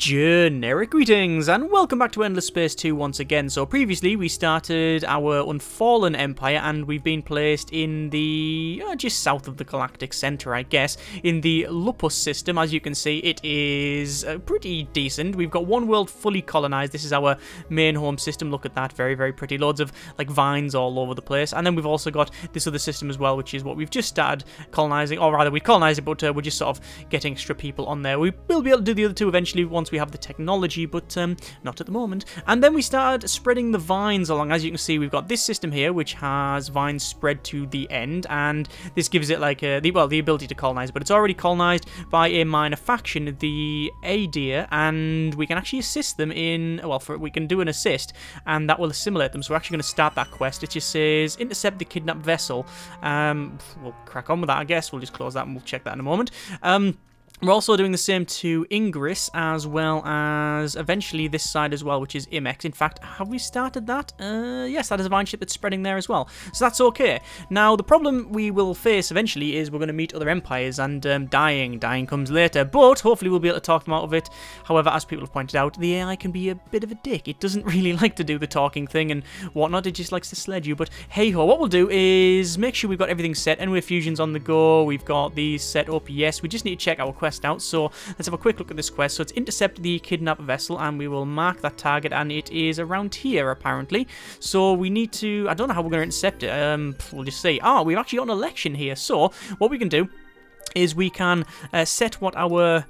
Generic greetings and welcome back to Endless Space 2 once again. So previously we started our Unfallen Empire and we've been placed in the, just south of the galactic centre I guess, in the Lupus system. As you can see it is pretty decent. We've got one world fully colonised. This is our main home system. Look at that, very very pretty. Loads of like vines all over the place. And then we've also got this other system as well, which is what we've just started colonising, or rather we colonised it, but we're just sort of getting extra people on there. We will be able to do the other two eventually once we have the technology, but not at the moment. And then we started spreading the vines along. As you can see, we've got this system here which has vines spread to the end, and this gives it like the ability to colonize, but it's already colonized by a minor faction, the Adir, and we can actually assist them in, we can do an assist and that will assimilate them. So we're actually going to start that quest. It just says intercept the kidnapped vessel. We'll crack on with that, I guess. We'll just close that and we'll check that in a moment. We're also doing the same to Ingris, as well as eventually this side as well, which is Imex. In fact, have we started that? Yes, that is a vine ship that's spreading there as well. So that's okay. Now, the problem we will face eventually is we're going to meet other empires, and dying. Dying comes later, but hopefully we'll be able to talk them out of it. However, as people have pointed out, the AI can be a bit of a dick. It doesn't really like to do the talking thing and whatnot. It just likes to sled you. But hey-ho, what we'll do is make sure we've got everything set. Anyway, fusion's on the go. We've got these set up. Yes, we just need to check our quest out. So let's have a quick look at this quest. So it's intercept the kidnapped vessel, and we will mark that target, and it is around here apparently. So we need to, I don't know how we're going to intercept it. We'll just see. We've actually got an election here. So what we can do is we can set what our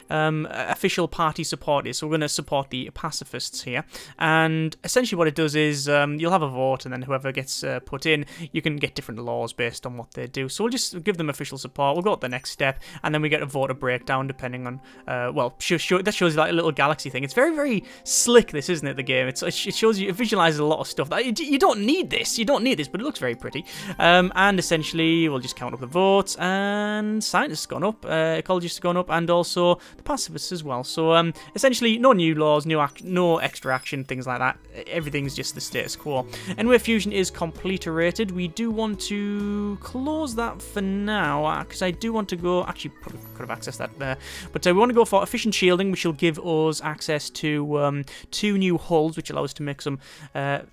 official party support is. So we're going to support the pacifists here, and essentially what it does is you'll have a vote, and then whoever gets put in, you can get different laws based on what they do. So we'll just give them official support. We'll go to the next step, and then we get a voter breakdown depending on that shows you like a little galaxy thing. It's very very slick, this, isn't it, the game? It shows you, it visualizes a lot of stuff. You don't need this, but it looks very pretty. And essentially we'll just count up the votes, and scientists gone up, ecologists gone up, and also the pacifists as well. So essentially no new laws, no extra action, things like that. Everything's just the status quo. Anyway, fusion is completerated. We do want to close that for now, because I do want to go, actually could have accessed that there, but we want to go for efficient shielding, which will give us access to 2 new hulls, which allow us to make some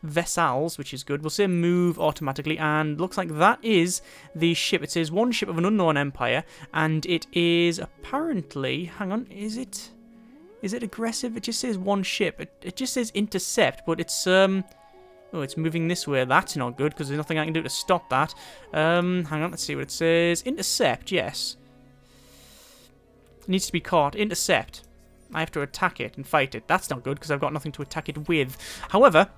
vessels, which is good. We'll say move automatically, and looks like that is the ship. It says one ship of an unknown empire, and it is apparently, hang on, is it aggressive? It just says one ship. It just says intercept, but it's it's moving this way. That's not good, because there's nothing I can do to stop that. Hang on, let's see what it says. Intercept, yes. It needs to be caught. Intercept. I have to attack it and fight it. That's not good, because I've got nothing to attack it with. However,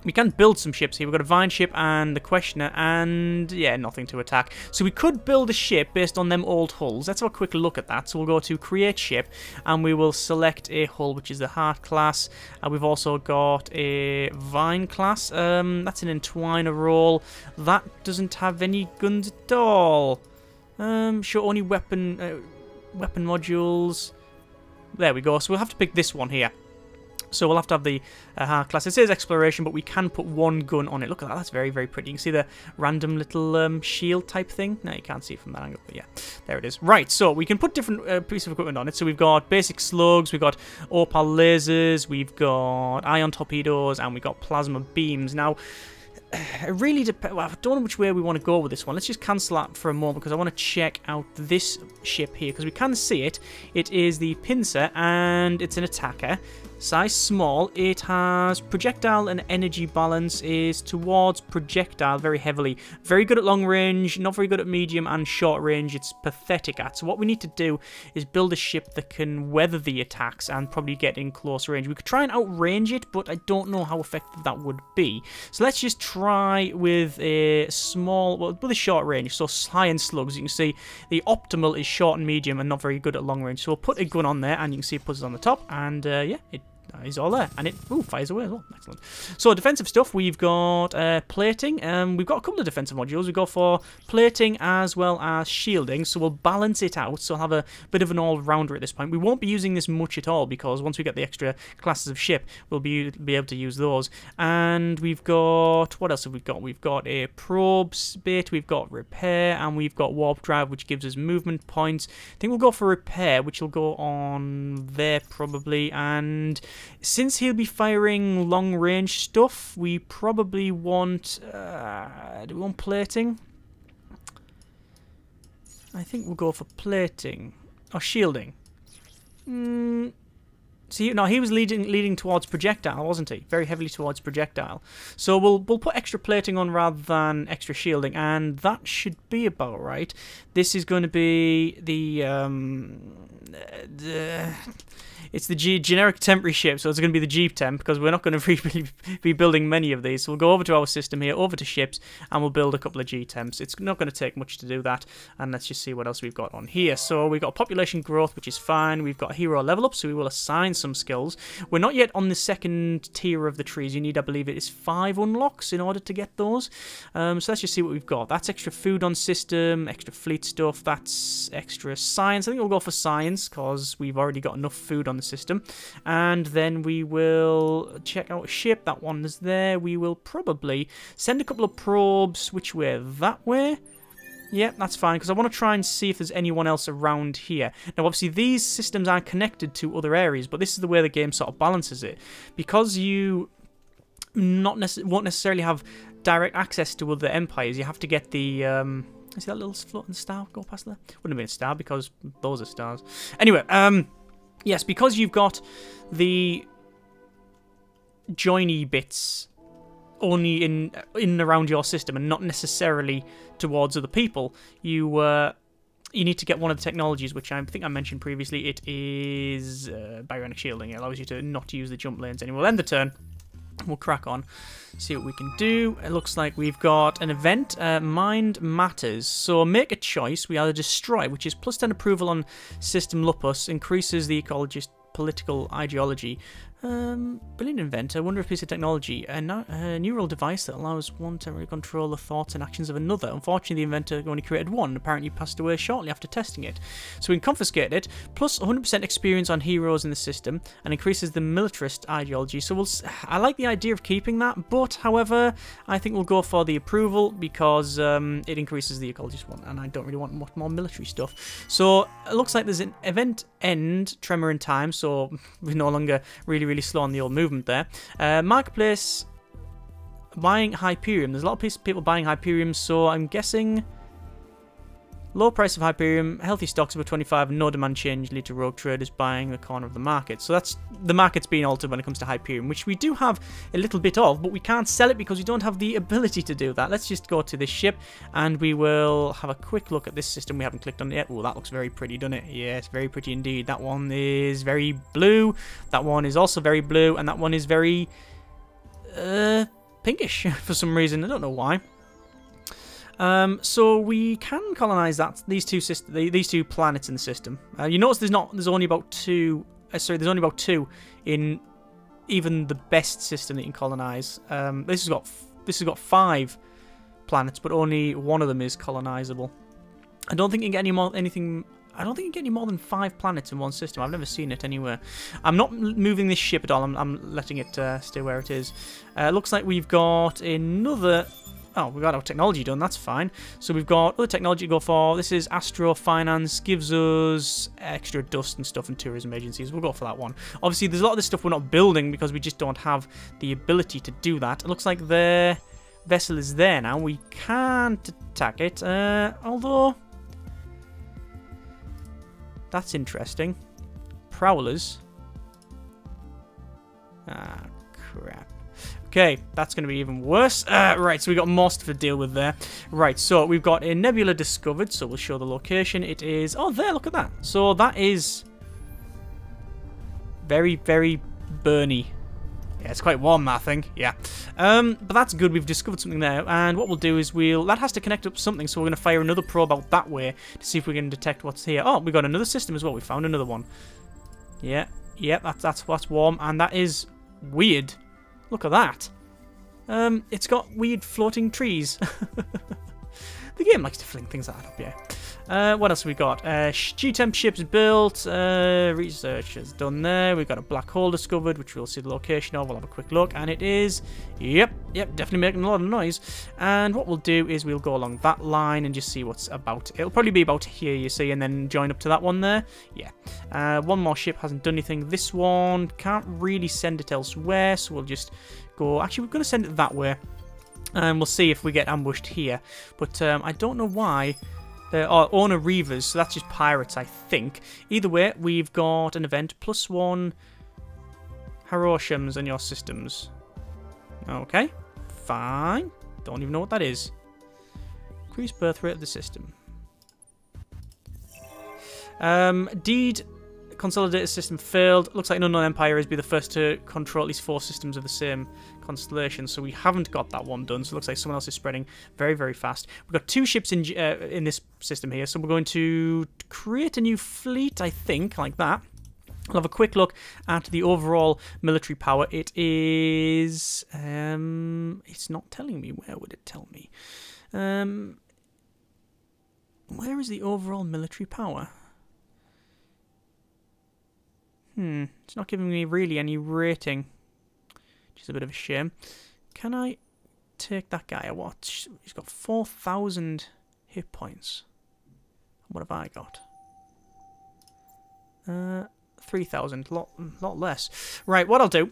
we can build some ships here. We've got a vine ship and the questioner, and yeah, nothing to attack. So we could build a ship based on them old hulls. Let's have a quick look at that. So we'll go to create ship, and we will select a hull, which is the heart class. And we've also got a vine class. That's an entwiner role. That doesn't have any guns at all. Show only weapon modules. There we go. So we'll have to pick this one here. So we'll have to have the heart class. It says exploration, but we can put one gun on it. Look at that. That's very, very pretty. You can see the random little shield type thing. No, you can't see it from that angle, but yeah, there it is. Right, so we can put different pieces of equipment on it. So we've got basic slugs, we've got opal lasers, we've got ion torpedoes, and we've got plasma beams. Now, it really depends. Well, I don't know which way we want to go with this one. Let's just cancel that for a moment, because I want to check out this ship here, because we can see it. It is the pincer, and it's an attacker. Size small. It has projectile and energy balance is towards projectile very heavily. Very good at long range, not very good at medium and short range. It's pathetic at. So what we need to do is build a ship that can weather the attacks and probably get in close range. We could try and outrange it, but I don't know how effective that would be. So let's just try with a small, well, with a short range. So high end slugs. You can see the optimal is short and medium and not very good at long range. So we'll put a gun on there, and you can see it puts it on the top, and yeah, it is all there, and it fires away as well. Excellent. So defensive stuff, we've got plating. We've got a couple of defensive modules. We go for plating as well as shielding, so we'll balance it out. So I'll have a bit of an all-rounder at this point. We won't be using this much at all because once we get the extra classes of ship, we'll be able to use those. And we've got, what else have we got? We've got a probes bit, we've got repair, and we've got warp drive, which gives us movement points. I think we'll go for repair, which will go on there probably. And since he'll be firing long-range stuff, we probably want... do we want plating? I think we'll go for plating. Or shielding. See, no, he was leading towards projectile, wasn't he? Very heavily towards projectile. So we'll put extra plating on rather than extra shielding, and that should be about right. This is going to be it's the generic temporary ship, so it's going to be the Jeep temp, because we're not going to really be building many of these. So we'll go over to our system here, over to ships, and we'll build a couple of G temps. It's not going to take much to do that, and let's just see what else we've got on here. So we've got population growth, which is fine. We've got hero level up, so we will assign some skills. We're not yet on the second tier of the trees. You need, I believe it is 5 unlocks in order to get those. So let's just see what we've got. That's extra food on system, extra fleet stuff, that's extra science. I think we'll go for science, because we've already got enough food on the system. And then we will check out a ship. That one is there. We will probably send a couple of probes. Which way? That way? Yeah, that's fine, because I want to try and see if there's anyone else around here. Now, obviously, these systems are connected to other areas, but this is the way the game sort of balances it. Because you won't necessarily have direct access to other empires, you have to get the... see that little floating star go past there? Wouldn't have been a star, because those are stars. Anyway, yes, because you've got the joiny bits only in and around your system and not necessarily towards other people, you need to get one of the technologies, which I think I mentioned previously. It is bionic shielding. It allows you to not use the jump lanes anymore. We'll end the turn. We'll crack on, see what we can do. It looks like we've got an event, Mind Matters. So make a choice. We either destroy, which is +10 approval on system lupus, increases the ecologist political ideology. Brilliant inventor, wonder of piece of technology. A neural device that allows one to control the thoughts and actions of another. Unfortunately, the inventor only created one and apparently passed away shortly after testing it. So we can confiscate it, plus 100% experience on heroes in the system, and increases the militarist ideology. So I like the idea of keeping that, but however, I think we'll go for the approval because it increases the ecologist one, and I don't really want much more military stuff. So it looks like there's an event end, tremor in time, so we're no longer really slow on the old movement there. Marketplace, buying Hyperium. There's a lot of people buying Hyperium, so I'm guessing low price of Hyperium, healthy stocks over 25, no demand change lead to rogue traders buying the corner of the market. So that's the market's being altered when it comes to Hyperium, which we do have a little bit of, but we can't sell it because we don't have the ability to do that. Let's just go to this ship and we will have a quick look at this system. We haven't clicked on it yet. Oh, that looks very pretty, doesn't it? Yes, very pretty indeed. That one is very blue. That one is also very blue, and that one is very pinkish for some reason. I don't know why. So we can colonize these two planets in the system. You notice there's only about two. There's only about 2 in even the best system that you can colonize. This has got 5 planets, but only one of them is colonizable. I don't think you can get any more than 5 planets in one system. I've never seen it anywhere. I'm not moving this ship at all. I'm letting it stay where it is. Looks like we've got another. Oh, we got our technology done, that's fine. So we've got other technology to go for. This is Astro Finance, gives us extra dust and stuff and tourism agencies. We'll go for that one. Obviously, there's a lot of this stuff we're not building because we just don't have the ability to do that. It looks like their vessel is there now. We can't attack it, although that's interesting. Prowlers. Ah, crap. Okay, that's going to be even worse. Right, so we got more stuff to deal with there. Right, so we've got a nebula discovered, so we'll show the location. It is... Oh, there, look at that. So that is very, very burny. Yeah, it's quite warm, that thing. Yeah. But that's good. We've discovered something there. And what we'll do is that has to connect up something, so we're going to fire another probe out that way to see if we can detect what's here. Oh, we got another system as well. We found another one. Yeah. Yep, that's warm, and that is weird. Look at that. It's got weird floating trees. The game likes to fling things like that up, yeah. What else have we got? G-Temp ship's built. Research is done there. We've got a black hole discovered, which we'll see the location of. We'll have a quick look, and it is... Yep, definitely making a lot of noise. And what we'll do is we'll go along that line and just see what's about. It'll probably be about here, you see, and then join up to that one there. Yeah. One more ship hasn't done anything. This one can't really send it elsewhere, so we'll just go... Actually, we're going to send it that way. And we'll see if we get ambushed here. But I don't know why. Owner Reavers, so that's just pirates, I think. Either way, we've got an event. +1 Hiroshim's in your systems. Okay, fine. Don't even know what that is. Increase birth rate of the system. Deed consolidated system failed. Looks like an unknown empire is be the first to control at least 4 systems of the same constellation, so we haven't got that one done. So it looks like someone else is spreading very, very fast. We've got 2 ships in this system here, so we're going to create a new fleet, I think, like that. I'll have a quick look at the overall military power. It is... it's not telling me. Where would it tell me? Where is the overall military power? It's not giving me really any rating, which is a bit of a shame. Can I take that guy or what? He's got 4,000 hit points. What have I got? 3,000, lot less. Right, what I'll do, I'm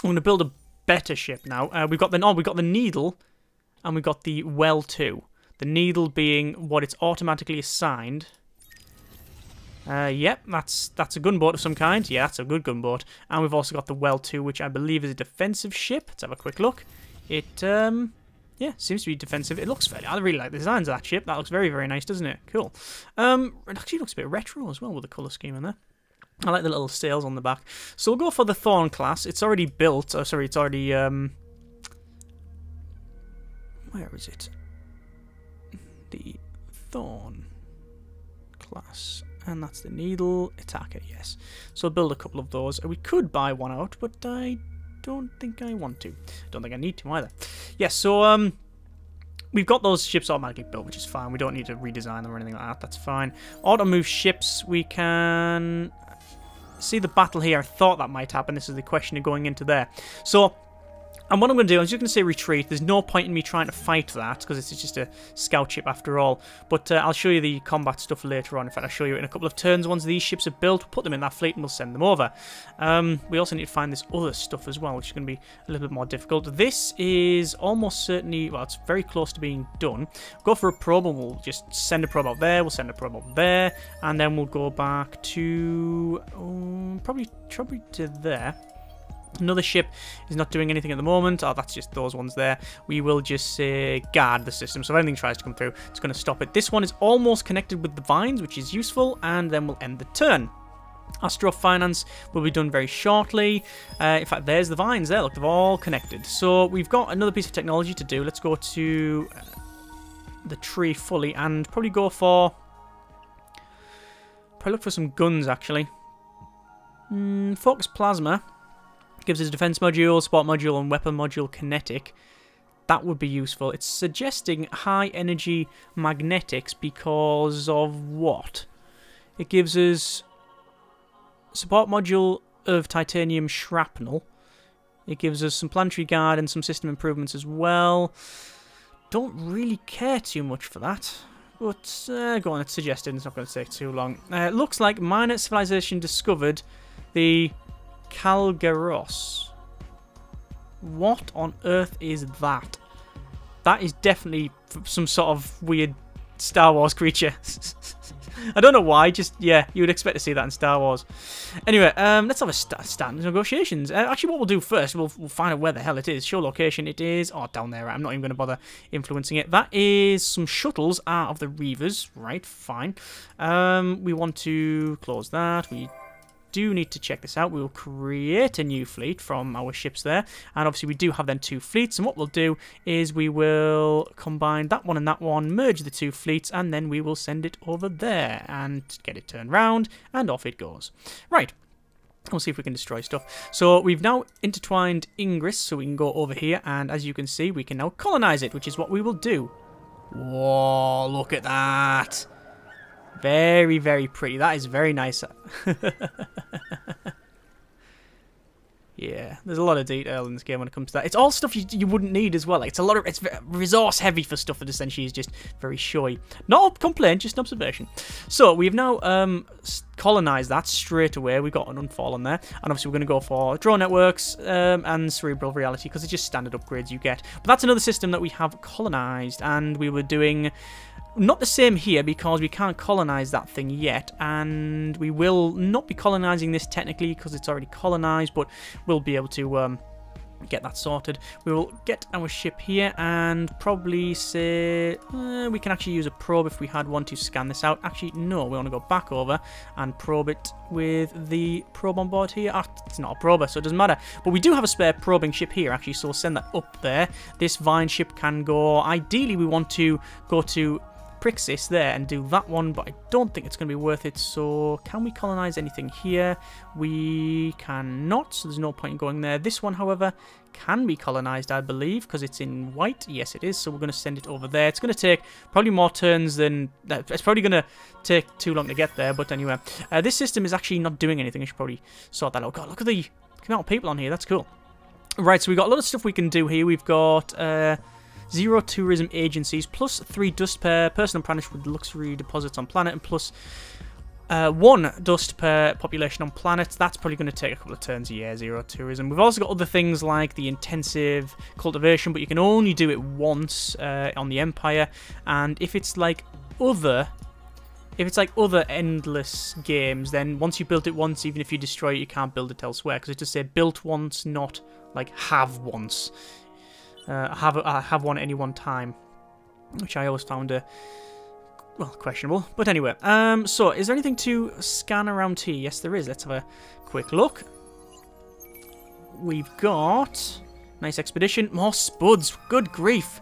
going to build a better ship now. We've got the Needle, and we've got the Well 2. The Needle being what it's automatically assigned. Yep, that's a gunboat of some kind. Yeah, that's a good gunboat. And we've also got the Well 2, which I believe is a defensive ship. Let's have a quick look. It, yeah, seems to be defensive. It looks fairly... I really like the designs of that ship. That looks very, very nice, doesn't it? Cool. It actually looks a bit retro as well with the colour scheme in there. I like the little sails on the back. So we'll go for the Thorn class. It's already built. Oh, sorry, it's already... Where is it? The Thorn class. And that's the Needle Attacker, yes. So I'll build a couple of those. We could buy one out, but I don't think I want to. Don't think I need to either. Yes, so we've got those ships automatically built, which is fine. We don't need to redesign them or anything like that. That's fine. Auto move ships. We can see the battle here. I thought that might happen. This is the question of going into there. So... And what I'm going to do, I'm just going to say retreat. There's no point in me trying to fight that, because it's just a scout ship after all. But I'll show you the combat stuff later on. In fact, I'll show you in a couple of turns. Once these ships are built, we'll put them in that fleet and we'll send them over. We also need to find this other stuff as well, which is going to be a little bit more difficult. This is almost certainly, well, it's very close to being done. We'll go for a probe and we'll just send a probe out there. We'll send a probe out there. And then we'll go back to, probably to there. Another ship is not doing anything at the moment. Oh, that's just those ones there. We will just say guard the system. So if anything tries to come through, it's going to stop it. This one is almost connected with the vines, which is useful. And then we'll end the turn. Astrofinance will be done very shortly. In fact, there's the vines there. Look, they're all connected. So we've got another piece of technology to do. Let's go to the tree fully and probably go for... Probably look for some guns, actually. Focus plasma. Gives us a defense module, support module, and weapon module kinetic. That would be useful. It's suggesting high energy magnetics because of what? It gives us support module of titanium shrapnel. It gives us some planetary guard and some system improvements as well. Don't really care too much for that. But go on, it's suggested. It's not going to take too long. It looks like minor civilization discovered the Kalgaros. What on earth is that? That is definitely some sort of weird Star Wars creature. I don't know why, just, yeah, you would expect to see that in Star Wars. Anyway, let's have a start negotiations. Actually, what we'll do first, we'll find out where the hell it is. Show location, it is, oh, down there, right? I'm not even going to bother influencing it. That is some shuttles out of the Reavers, right, fine. We want to close that, we do need to check this out. We will create a new fleet from our ships there, and obviously we do have then 2 fleets, and what we'll do is we will combine that one and that one, merge the 2 fleets, and then we will send it over there and get it turned round, and off it goes. Right, We'll see if we can destroy stuff. So we've now intertwined Ingress, so we can go over here, and as you can see, we can now colonize it, which is what we will do. Whoa, look at that. Very, very pretty. That is very nice. Yeah, there's a lot of detail in this game when it comes to that. It's all stuff you wouldn't need as well. Like, it's resource heavy for stuff that essentially is just very showy. Not a complaint, just an observation. So we've now colonized that straight away. We've got an Unfallen there, and obviously we're going to go for drone networks and cerebral reality because it's just standard upgrades you get. But that's another system that we have colonized, and we were doing. Not the same here because we can't colonize that thing yet, and we will not be colonizing this technically because it's already colonized, but we'll be able to get that sorted. We will get our ship here and probably say we can actually use a probe if we had one to scan this out. Actually, no, we want to go back over and probe it with the probe on board here. It's not a prober, so it doesn't matter. But we do have a spare probing ship here, actually, so we'll send that up there. This Vine ship can go. Ideally, we want to go to Prixis there and do that one, but I don't think it's going to be worth it. So can we colonize anything here? We cannot, so there's no point in going there. This one, however, can be colonized, I believe, because it's in white. Yes, it is, so we're going to send it over there. It's going to take probably more turns than that. It's probably going to take too long to get there, but anyway, this system is actually not doing anything. I should probably sort that out. God, look at the amount of people on here. That's cool. Right, so we've got a lot of stuff we can do here. We've got 0 tourism agencies, plus 3 dust per person planet with luxury deposits on planet, and plus 1 dust per population on planet. That's probably going to take a couple of turns a year, 0 tourism. We've also got other things like the intensive cultivation, but you can only do it once on the Empire. And if it's like other endless games, then once you built it once, even if you destroy it, you can't build it elsewhere, because it just say built once, not like have once. Have one at any one time, which I always found questionable. But anyway, so is there anything to scan around here? Yes, there is. Let's have a quick look. We've got nice expedition, more spuds. Good grief.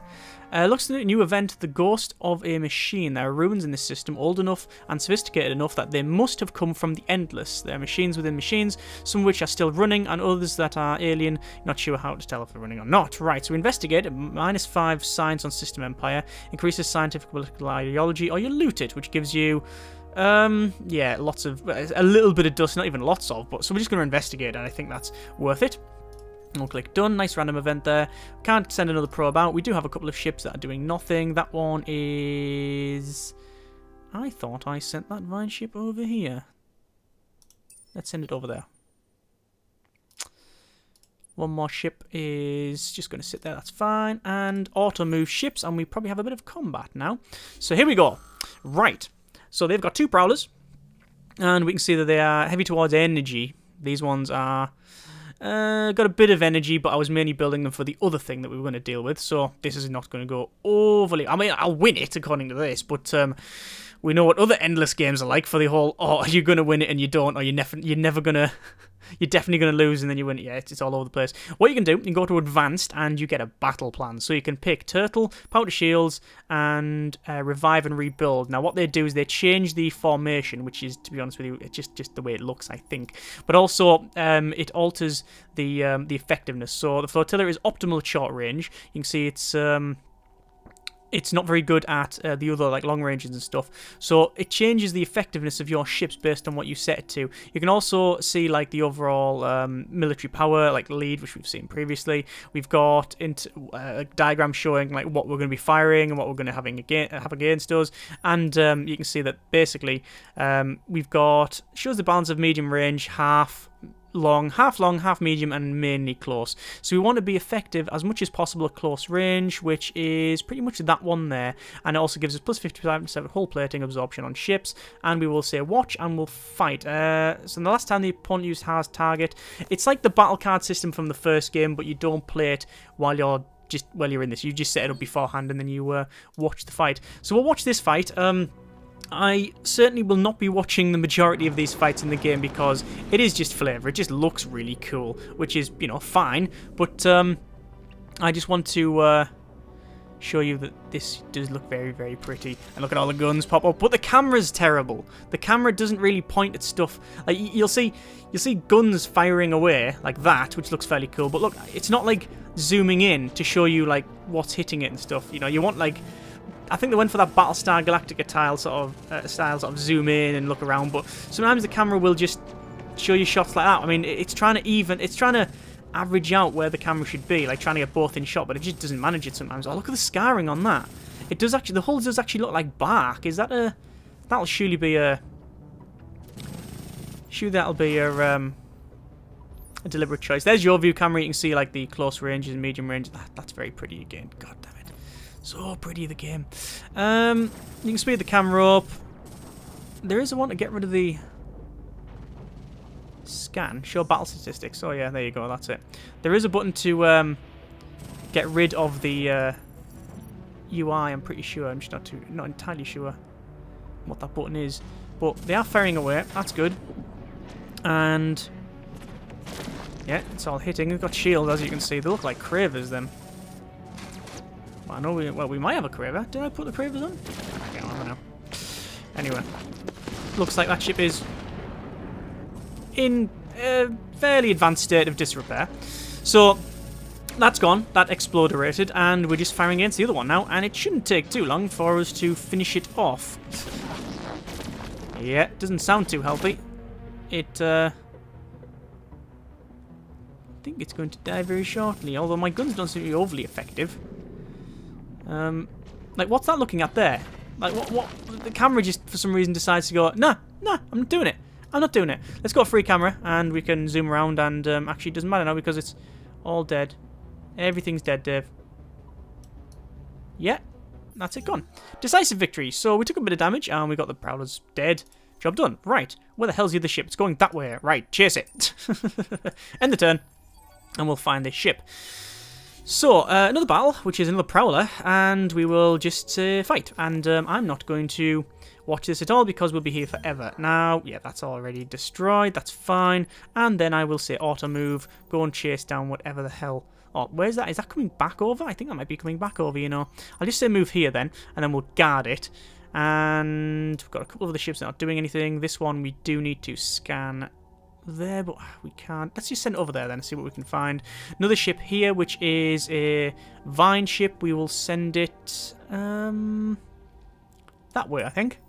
Looks like a new event, the ghost of a machine. There are ruins in this system old enough and sophisticated enough that they must have come from the endless. There are machines within machines, some of which are still running, and others that are alien. Not sure how to tell if they're running or not. Right, so we investigate. -5 science on System Empire. Increases scientific political ideology, or you loot it, which gives you yeah, lots of, a little bit of dust, not even lots of, but so we're just going to investigate, and I think that's worth it. We'll click done. Nice random event there. Can't send another probe out. We do have a couple of ships that are doing nothing. That one is... I thought I sent that Vine ship over here. Let's send it over there. One more ship is just going to sit there. That's fine. And auto move ships. And we probably have a bit of combat now. So here we go. Right. So they've got 2 prowlers. And we can see that they are heavy towards energy. These ones are... got a bit of energy, but I was mainly building them for the other thing that we were going to deal with, so this is not going to go overly... I mean, I'll win it, according to this, but we know what other endless games are like for the whole, oh, you're going to win it and you don't, or you're never going to... You're definitely going to lose and then you win it. Yeah, it's all over the place. What you can do, you can go to Advanced and you get a battle plan. So you can pick Turtle, Powder Shields, and Revive and Rebuild. Now what they do is they change the formation, which is, to be honest with you, it's just the way it looks, I think. But also, it alters the effectiveness. So the Flotilla is optimal at short range. You can see it's not very good at the other like long ranges and stuff, so it changes the effectiveness of your ships based on what you set it to. You can also see like the overall military power, like lead, which we've seen previously. We've got a diagram showing like what we're going to be firing and what we're going to have against us, and you can see that basically we've got shows the balance of medium range, half long, half medium, and mainly close. So we want to be effective as much as possible at close range, which is pretty much that one there, and it also gives us plus 55% hull plating absorption on ships, and we will say watch and we'll fight. So the last time the opponent used has target, it's like the battle card system from the first game, but you don't play it while you're in this. You just set it up beforehand and then you watch the fight. So we'll watch this fight. I certainly will not be watching the majority of these fights in the game because it is just flavour. It just looks really cool, which is, you know, fine. But I just want to show you that this does look very, very pretty. And look at all the guns pop up, but the camera's terrible. The camera doesn't really point at stuff. Like you'll see guns firing away like that, which looks fairly cool. But look, it's not like zooming in to show you like what's hitting it and stuff. You know, you want like, I think they went for that Battlestar Galactica style sort of zoom in and look around. But sometimes the camera will just show you shots like that. I mean, it's trying to average out where the camera should be, like trying to get both in shot, but it just doesn't manage it sometimes. Oh, look at the scarring on that. It does actually, the hull does actually look like bark. Is that a, that'll surely be a, that'll be a deliberate choice. There's your view camera. You can see like the close ranges and medium range. That's very pretty again. God damn it. So pretty, the game. You can speed the camera up. There is a one to get rid of the scan, show battle statistics. Oh yeah, there you go, that's it. There is a button to get rid of the UI, I'm pretty sure. I'm just not entirely sure what that button is. But they are firing away, that's good. And yeah, it's all hitting. We've got shields, as you can see. They look like cravers then. Well, I know we might have a craver. Did I put the cravers on? I don't know. Anyway, looks like that ship is in a fairly advanced state of disrepair. So that's gone, that exploderated, and we're just firing against the other one now, and it shouldn't take too long for us to finish it off. Yeah, it doesn't sound too healthy. I think it's going to die very shortly, although my guns don't seem to be overly effective. Like, what's that looking at there? Like, what? The camera just, for some reason, decides to go, nah, I'm not doing it. I'm not doing it. Let's go free camera, and we can zoom around, and actually it doesn't matter now because it's all dead. Everything's dead, Dave. Yeah, that's it, gone. Decisive victory. So we took a bit of damage, and we got the Prowlers dead. Job done. Right, where the hell's the other ship? It's going that way. Right, chase it. End the turn, and we'll find this ship. So, another battle, which is another Prowler, and we will just fight. And I'm not going to watch this at all because we'll be here forever. Now, yeah, that's already destroyed. That's fine. And then I will say auto move, go and chase down whatever the hell. Oh, where's that? Is that coming back over? I think that might be coming back over, you know. I'll just say move here then, and then we'll guard it. And we've got a couple of other ships that aren't doing anything. This one we do need to scan there, but we can't. Let's just send it over there then and see what we can find. Another ship here, which is a Vine ship. We will send it that way, I think.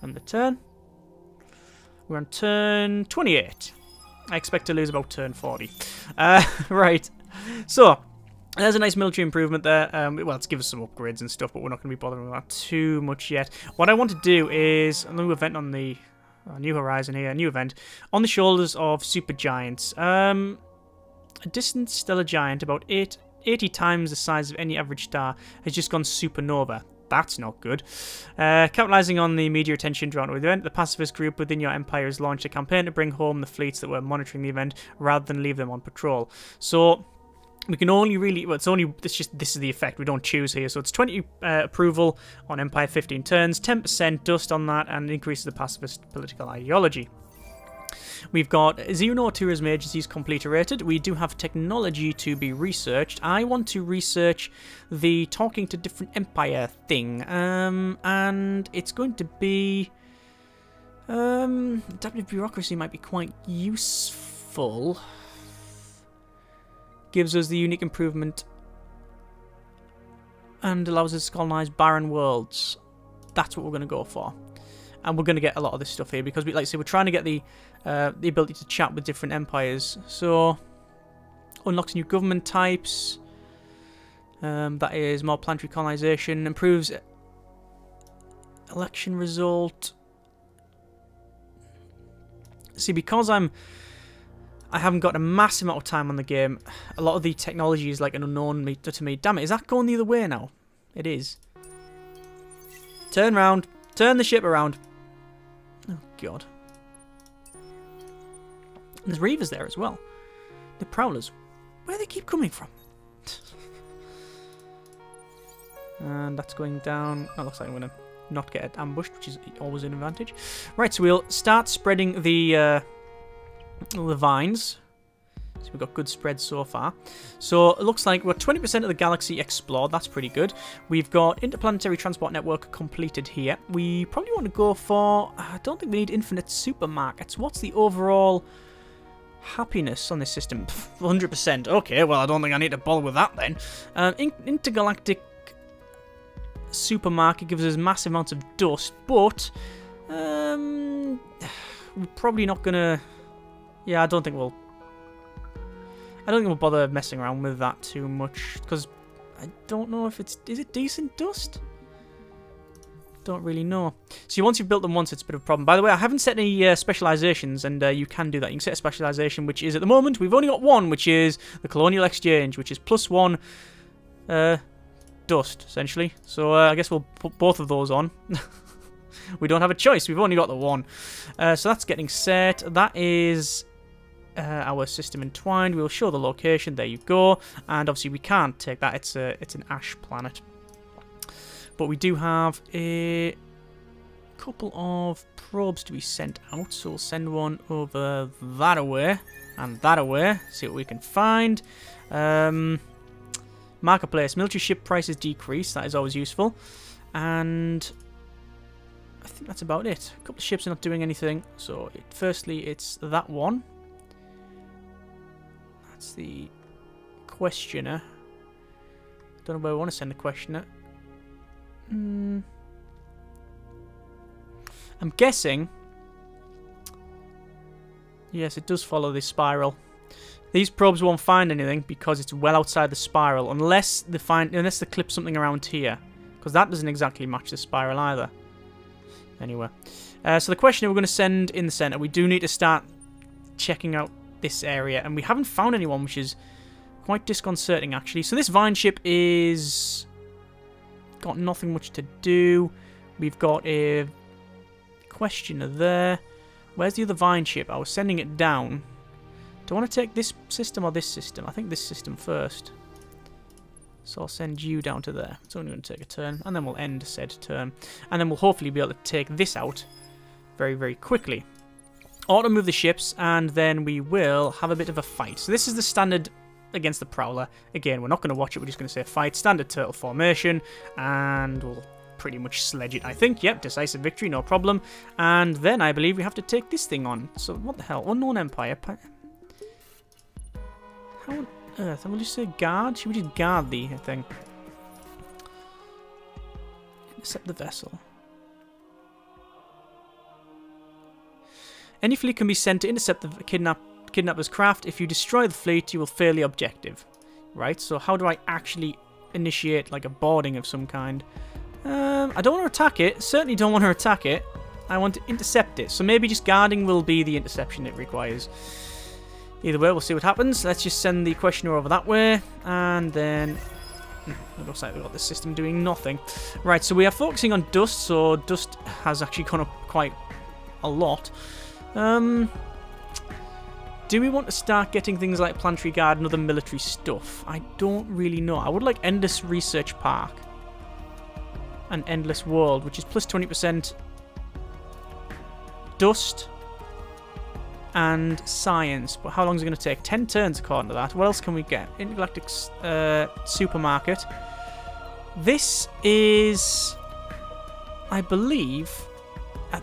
And the turn. We're on turn 28. I expect to lose about turn 40. Right. So, there's a nice military improvement there. Well, it's give us some upgrades and stuff, but we're not going to be bothering with that too much yet. What I want to do is a new event on the New Horizon here, a new event on the shoulders of supergiants. A distant stellar giant, about 80 times the size of any average star, has just gone supernova. That's not good. Capitalizing on the media attention drawn to the event, the pacifist group within your empire has launched a campaign to bring home the fleets that were monitoring the event rather than leave them on patrol. So we can only really, well, this is the effect, we don't choose here. So it's 20 approval on Empire, 15 turns, 10% dust on that, and increases the pacifist political ideology. We've got Xeno tourism agencies complete or rated. We do have technology to be researched. I want to research the talking to different empire thing, and it's going to be adaptive bureaucracy might be quite useful. Gives us the unique improvement and allows us to colonize barren worlds. That's what we're going to go for. And we're going to get a lot of this stuff here because, like I say, we're trying to get the ability to chat with different empires. So, unlocks new government types. That is more planetary colonization. Improves election result. See, because I haven't got a massive amount of time on the game, a lot of the technology is like an unknown to me. Damn it, is that going the other way now? It is. Turn round. Turn the ship around. Oh, God. And there's Reavers there as well. The Prowlers. Where do they keep coming from? And that's going down. That looks like I'm going to not get ambushed, which is always an advantage. Right, so we'll start spreading the vines. So So we've got good spread so far. So it looks like we're 20% of the galaxy explored. That's pretty good. We've got interplanetary transport network completed here. We probably want to go for... I don't think we need infinite supermarkets. What's the overall happiness on this system? 100%. Okay, well, I don't think I need to bother with that then. Intergalactic supermarket gives us massive amounts of dust, but we're probably not going to... Yeah, I don't think we'll bother messing around with that too much, because I don't know if it's... Is it decent dust? Don't really know. See, once you've built them once, it's a bit of a problem. By the way, I haven't set any specializations, and you can do that. You can set a specialization, which is, at the moment, we've only got one, which is the colonial exchange, which is +1 dust, essentially. So I guess we'll put both of those on. We don't have a choice. We've only got the one. So that's getting set. That is... our system entwined. We'll show the location. There you go. And obviously we can't take that. It's an ash planet. But we do have a couple of probes to be sent out. So we'll send one over that away and that away. See what we can find. Marketplace. Military ship prices decrease. That is always useful. And I think that's about it. A couple of ships are not doing anything. So firstly, it's that one. That's the questioner. Don't know where I want to send the questioner. I'm guessing... Yes, it does follow this spiral. These probes won't find anything because it's well outside the spiral, unless they clip something around here, because that doesn't exactly match the spiral either. Anyway, so the questioner we're going to send in the center. We do need to start checking out this area, and we haven't found anyone, which is quite disconcerting actually. So this vine ship is got nothing much to do. We've got a questioner there. Where's the other vine ship? I was sending it down. Do I want to take this system or this system? I think this system first. So I'll send you down to there. It's only going to take a turn, and then we'll end said turn, and then we'll hopefully be able to take this out very, very quickly. Auto move the ships, and then we will have a bit of a fight. So this is the standard against the Prowler. Again, we're not going to watch it, we're just going to say fight. Standard turtle formation, and we'll pretty much sledge it, I think. Yep, decisive victory, no problem. And then I believe we have to take this thing on. So what the hell? Unknown Empire. How on earth? I will just say guard. Should we just guard the thing? Intercept the vessel. Any fleet can be sent to intercept the kidnapper's craft. If you destroy the fleet, you will fail the objective. Right, so how do I actually initiate like a boarding of some kind? I don't want to attack it. Certainly don't want to attack it. I want to intercept it. So maybe just guarding will be the interception it requires. Either way, we'll see what happens. Let's just send the questioner over that way. And then... It looks like we've got the system doing nothing. Right, so we are focusing on dust. So dust has actually gone up quite a lot. Do we want to start getting things like Planetary Guard and other military stuff? I don't really know. I would like Endless Research Park and Endless World, which is plus 20% dust and science. But how long is it going to take? 10 turns according to that. What else can we get? Intergalactic Supermarket. This is, I believe,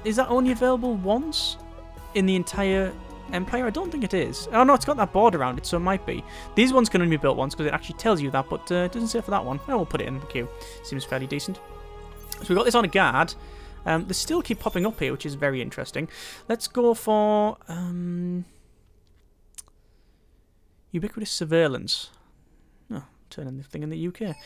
is that only available once in the entire Empire? I don't think it is. Oh no, it's got that board around it, so it might be. These ones can only be built once because it actually tells you that, but it doesn't say for that one. Oh, we'll put it in the queue. Seems fairly decent. So we've got this on a guard. They still keep popping up here, which is very interesting. Let's go for ubiquitous surveillance. Oh, turning the thing in the UK.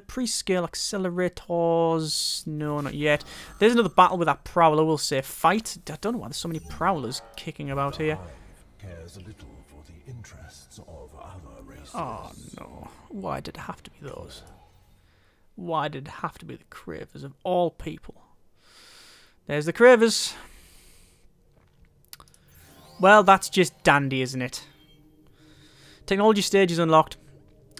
Pre-scale accelerators. No, not yet. There's another battle with that Prowler. We'll say fight. I don't know why there's so many Prowlers kicking about here. Cares a little for the interests of other races. Oh no. Why did it have to be those? Why did it have to be the Cravers of all people? There's the Cravers. Well, that's just dandy, isn't it? Technology stage is unlocked.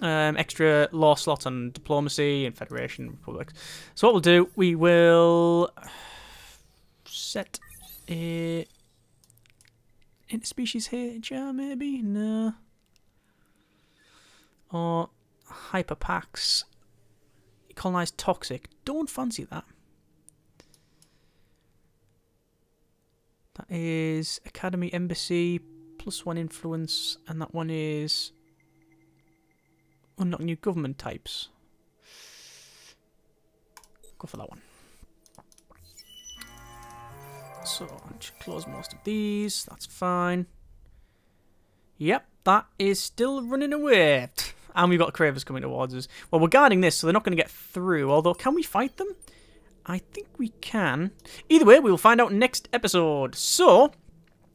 Extra law slots on diplomacy and Federation Republics. So what we'll do, we will set a interspecies here, maybe? No. Or hyperpax. Colonized toxic. Don't fancy that. That is Academy Embassy, +1 influence, and that one is unlock new government types. Go for that one. So, I'll just close most of these. That's fine. Yep, that is still running away. And we've got Cravers coming towards us. Well, we're guarding this, so they're not going to get through. Although, can we fight them? I think we can. Either way, we will find out next episode. So,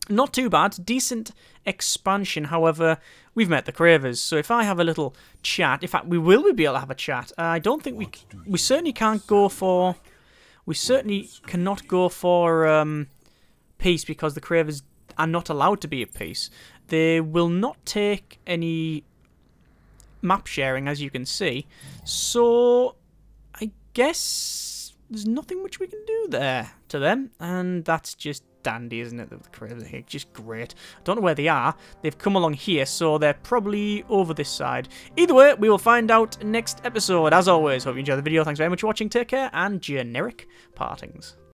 not too bad. Decent expansion. However, we've met the Cravers. So if I have a little chat... In fact, we will be able to have a chat. I don't think we certainly can't go for... We certainly cannot go for peace because the Cravers are not allowed to be at peace. They will not take any map sharing, as you can see. So, I guess there's nothing much we can do there to them. And that's just dandy, isn't it? The Cravers here, just great. I don't know where they are. They've come along here, so they're probably over this side. Either way, we will find out next episode. As always, hope you enjoyed the video. Thanks very much for watching. Take care, and generic partings.